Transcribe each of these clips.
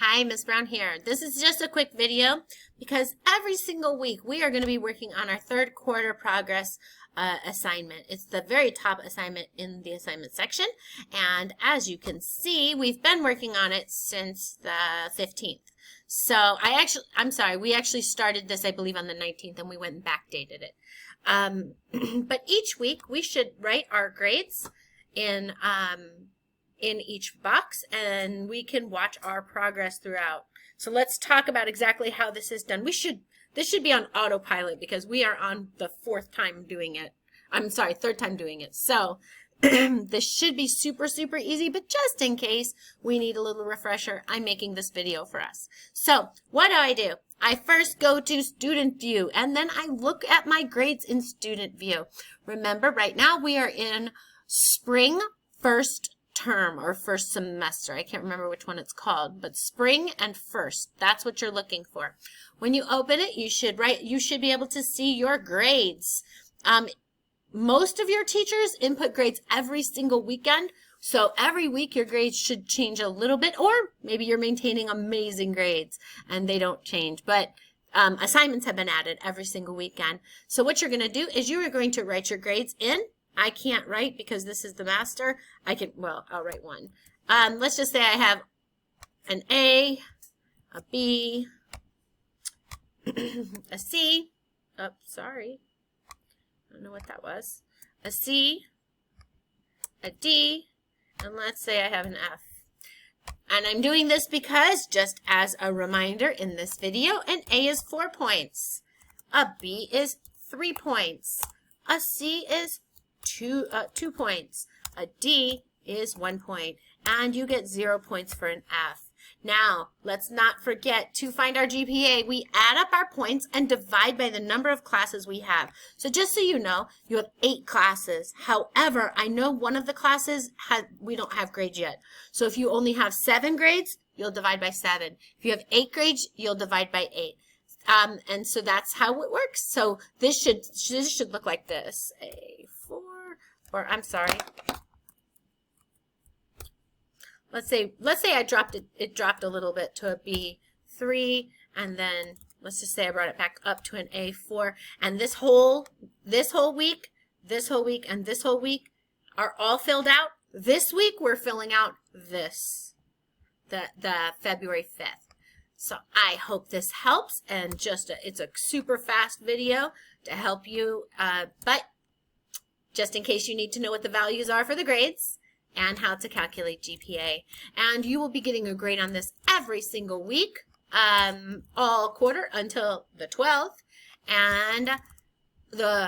Hi, Miss Brown here. This is just a quick video because every single week we are going to be working on our third quarter progress assignment. It's the very top assignment in the assignment section, and as you can see, we've been working on it since the 15th. So we actually started this, I believe, on the 19th, and we went and backdated it. But each week we should write our grades in each box, and we can watch our progress throughout. So let's talk about exactly how this is done. This should be on autopilot because we are on the third time doing it. So this should be super easy, but just in case we need a little refresher, I'm making this video for us. So what do? I first go to student view, and then I look at my grades in student view. Remember, right now we are in spring first term or first semester. I can't remember which one it's called, but spring and first, that's what you're looking for. When you open it, you should be able to see your grades. Most of your teachers input grades every single weekend, so every week your grades should change a little bit, or maybe you're maintaining amazing grades and they don't change, but assignments have been added every single weekend. So what you're going to do is you are going to write your grades in. I can't write because this is the master. I'll write one. Let's just say I have an A, a B, a C. Oh, sorry. I don't know what that was. A C, a D, and let's say I have an F. And I'm doing this because, just as a reminder in this video, an A is 4 points. A B is 3 points. A C is 2 points. A D is 1 point, and you get 0 points for an F. Now, let's not forget to find our GPA. We add up our points and divide by the number of classes we have. So just so you know, you have 8 classes. However, I know one of the classes we don't have grades yet. So if you only have 7 grades, you'll divide by 7. If you have 8 grades, you'll divide by 8. And so that's how it works. So this should look like this. Let's say I dropped it dropped a little bit to a B3, and then let's just say I brought it back up to an A4, and this whole week, and this whole week are all filled out. This week we're filling out the February 5th. So I hope this helps, and it's a super fast video to help you, but just in case you need to know what the values are for the grades and how to calculate GPA. And you will be getting a grade on this every single week, all quarter until the 12th. And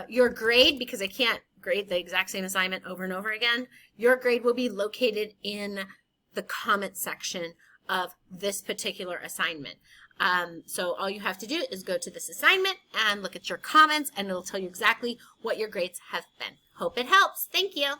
your grade, because I can't grade the exact same assignment over and over again, your grade will be located in the comment section of this particular assignment. So all you have to do is go to this assignment and look at your comments, and it'll tell you exactly what your grades have been. Hope it helps. Thank you.